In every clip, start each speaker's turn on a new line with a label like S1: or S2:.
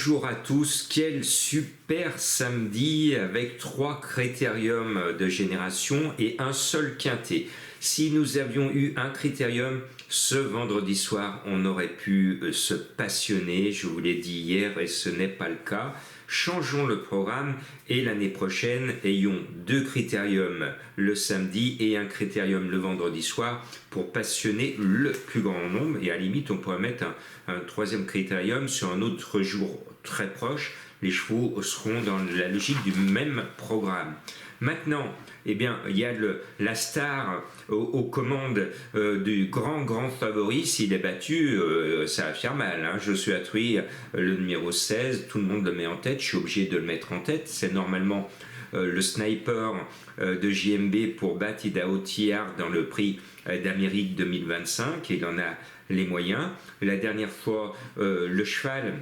S1: Bonjour à tous, quel super samedi avec 3 critériums de génération et un seul quintet. Si nous avions eu un critérium, ce vendredi soir, on aurait pu se passionner, je vous l'ai dit hier et ce n'est pas le cas. Changeons le programme et l'année prochaine, ayons 2 critériums le samedi et un critérium le vendredi soir pour passionner le plus grand nombre. Et à la limite, on pourrait mettre un troisième critérium sur un autre jour très proche. Les chevaux seront dans la logique du même programme. Maintenant, eh bien, il y a la star aux commandes du grand favori. S'il est battu, ça va faire mal. Hein. Je suis Atouy, le numéro 16, tout le monde le met en tête. Je suis obligé de le mettre en tête. C'est normalement le sniper de JMB pour battre Idaho Tiar dans le prix d'Amérique 2025. Il en a les moyens. La dernière fois, le cheval...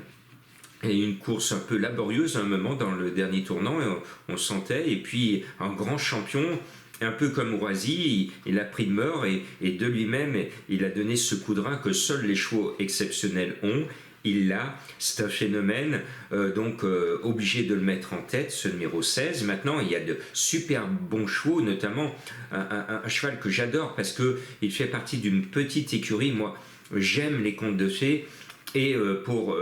S1: Et une course un peu laborieuse à un moment dans le dernier tournant, on sentait, et puis un grand champion, un peu comme Ourasi, il a pris de mort et de lui-même, il a donné ce coup de rein que seuls les chevaux exceptionnels ont. Il l'a, c'est un phénomène, donc obligé de le mettre en tête, ce numéro 16. Maintenant, il y a de super bons chevaux, notamment un cheval que j'adore parce qu'il fait partie d'une petite écurie. Moi, j'aime les contes de fées. Et pour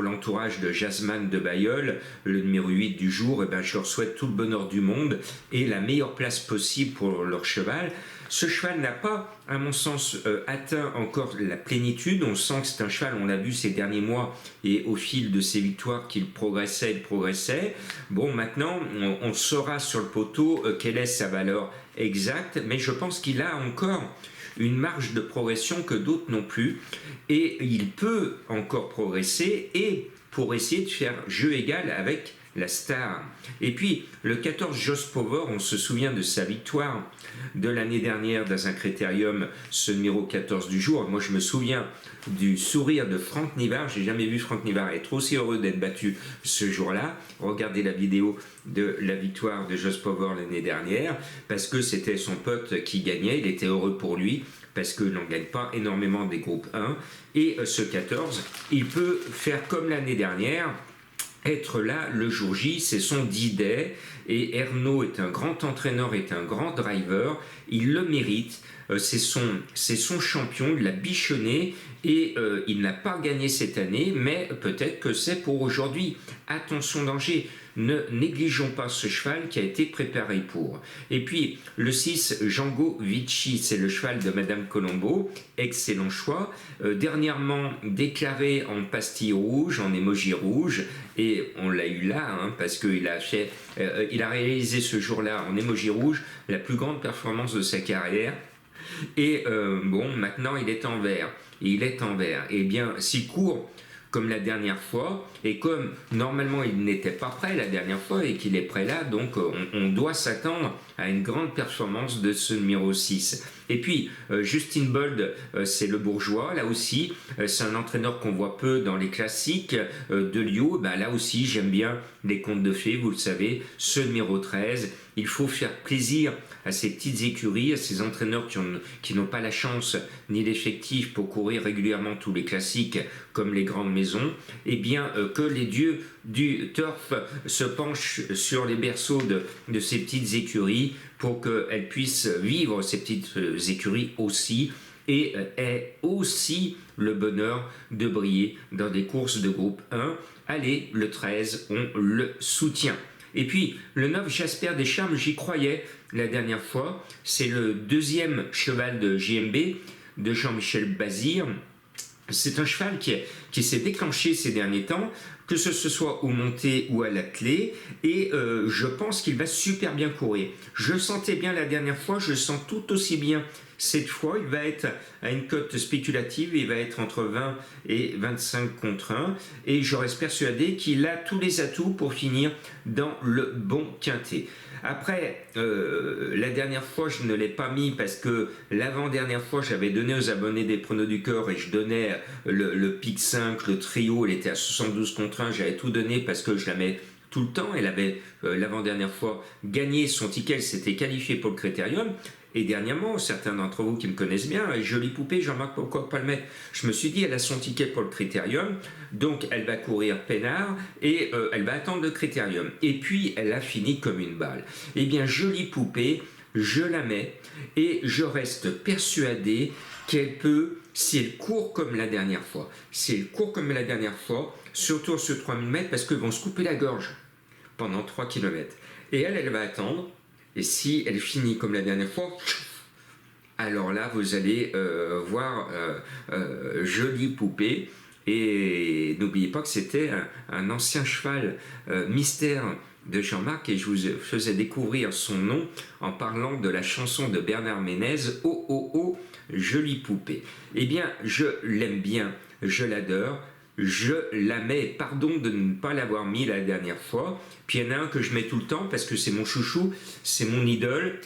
S1: l'entourage de Jasmine de Bayeul, le numéro 8 du jour, eh ben, je leur souhaite tout le bonheur du monde et la meilleure place possible pour leur cheval. Ce cheval n'a pas, à mon sens, atteint encore la plénitude. On sent que c'est un cheval, on l'a vu ces derniers mois, et au fil de ses victoires qu'il progressait. Bon, maintenant, on saura sur le poteau quelle est sa valeur exacte, mais je pense qu'il a encore une marge de progression que d'autres n'ont plus, et il peut encore progresser et pour essayer de faire jeu égal avec la star. Et puis le 14 Joss Power, on se souvient de sa victoire de l'année dernière dans un critérium, ce numéro 14 du jour. Moi je me souviens du sourire de Franck Nivard. J'ai jamais vu Franck Nivard être aussi heureux d'être battu ce jour-là. Regardez la vidéo de la victoire de Joss Power l'année dernière, parce que c'était son pote qui gagnait. Il était heureux pour lui parce qu'il n'en gagne pas énormément des groupes 1. Et ce 14, il peut faire comme l'année dernière, être là le jour J, c'est son D-Day, et Ernaud est un grand entraîneur, est un grand driver, il le mérite, c'est son champion, il l'a bichonné, et il n'a pas gagné cette année, mais peut-être que c'est pour aujourd'hui. Attention danger, ne négligeons pas ce cheval qui a été préparé pour. Et puis le 6, Django Vici, c'est le cheval de Madame Colombo, excellent choix, dernièrement déclaré en pastille rouge, en émoji rouge, et on l'a eu là, hein, parce qu'il a réalisé ce jour-là en émoji rouge la plus grande performance de sa carrière. Et bon, maintenant il est en vert. Et bien, s'il court comme la dernière fois, et comme normalement il n'était pas prêt la dernière fois et qu'il est prêt là, donc on doit s'attendre à une grande performance de ce numéro 6. Et puis Justin Bold, c'est le bourgeois, là aussi, c'est un entraîneur qu'on voit peu dans les classiques de Lyon. Ben, là aussi j'aime bien les contes de fées, vous le savez, ce numéro 13, il faut faire plaisir à ces petites écuries, à ces entraîneurs qui n'ont pas la chance ni l'effectif pour courir régulièrement tous les classiques comme les grandes maisons, et bien que les dieux du turf se penchent sur les berceaux de ces petites écuries pour qu'elles puissent vivre, ces petites écuries aussi, et aient aussi le bonheur de briller dans des courses de groupe 1. Allez, le 13, on le soutient. Et puis le 9, Jasper Deschamps, j'y croyais la dernière fois, c'est le deuxième cheval de JMB, de Jean-Michel Bazir. C'est un cheval qui s'est déclenché ces derniers temps, que ce soit au monté ou à l'attelé, et je pense qu'il va super bien courir. Je le sentais bien la dernière fois, je le sens tout aussi bien cette fois. Il va être à une cote spéculative, il va être entre 20 et 25 contre 1, et je reste persuadé qu'il a tous les atouts pour finir dans le bon quintet. Après, la dernière fois, je ne l'ai pas mis parce que l'avant-dernière fois, j'avais donné aux abonnés des pronos du cœur et je donnais le pic 5, le trio, il était à 72 contre 1, j'avais tout donné parce que je la mets tout le temps. Elle avait l'avant-dernière fois gagné son ticket, elle s'était qualifiée pour le critérium. Et dernièrement, certains d'entre vous qui me connaissent bien, jolie poupée, Jean-Marc, pourquoi pas le mettre? Je me suis dit, elle a son ticket pour le critérium, donc elle va courir peinard et elle va attendre le critérium. Et puis, elle a fini comme une balle. Eh bien, jolie poupée, je la mets et je reste persuadé qu'elle peut, si elle court comme la dernière fois, surtout sur 3000 mètres, parce qu'ils vont se couper la gorge pendant 3 km. Et elle va attendre. Et si elle finit comme la dernière fois, alors là, vous allez voir jolie poupée. Et n'oubliez pas que c'était un ancien cheval mystère de Jean-Marc, et je vous faisais découvrir son nom en parlant de la chanson de Bernard Ménez, Oh oh oh, jolie poupée. Eh bien, je l'aime bien, je l'adore. Je la mets, pardon de ne pas l'avoir mis la dernière fois. Puis il y en a un que je mets tout le temps parce que c'est mon chouchou, c'est mon idole.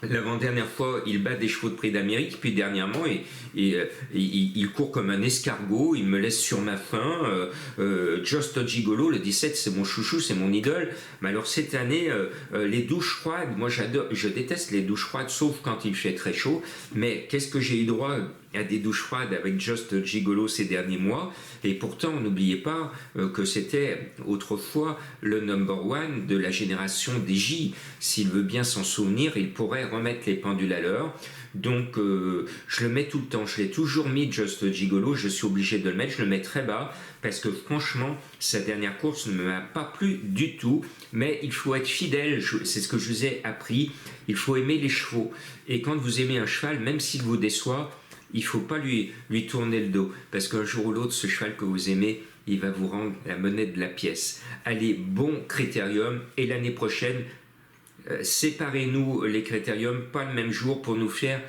S1: L'avant-dernière fois, il bat des chevaux de prix d'Amérique, puis dernièrement, il court comme un escargot, il me laisse sur ma faim. Just Gigolo, le 17, c'est mon chouchou, c'est mon idole. Mais alors cette année, les douches froides, moi je déteste les douches froides, sauf quand il fait très chaud. Mais qu'est-ce que j'ai eu droit à des douches froides avec Just Gigolo ces derniers mois? Et pourtant, n'oubliez pas que c'était autrefois le number one de la génération des J. S'il veut bien s'en souvenir, il pourrait remettre les pendules à l'heure. Donc je le mets tout le temps, je l'ai toujours mis Just Gigolo, je suis obligé de le mettre, je le mets très bas parce que franchement sa dernière course ne m'a pas plu du tout, mais il faut être fidèle, c'est ce que je vous ai appris, il faut aimer les chevaux, et quand vous aimez un cheval, même s'il vous déçoit, il ne faut pas lui tourner le dos, parce qu'un jour ou l'autre, ce cheval que vous aimez, il va vous rendre la monnaie de la pièce. Allez, bon critérium, et l'année prochaine, séparez-nous les critériums, pas le même jour, pour nous faire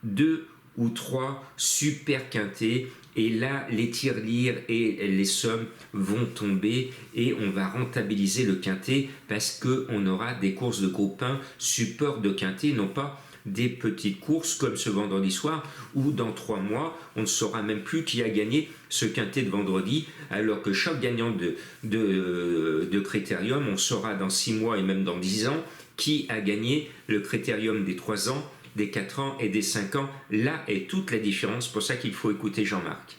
S1: 2 ou 3 super quintés. Et là, les tirelires et les sommes vont tomber et on va rentabiliser le quintet parce qu'on aura des courses de groupe 1 support de quintet, non pas des petites courses comme ce vendredi soir où dans 3 mois on ne saura même plus qui a gagné ce quintet de vendredi, alors que chaque gagnant de critérium, on saura dans 6 mois et même dans 10 ans qui a gagné le critérium des 3 ans, des 4 ans et des 5 ans. Là est toute la différence, pour ça qu'il faut écouter Jean-Marc.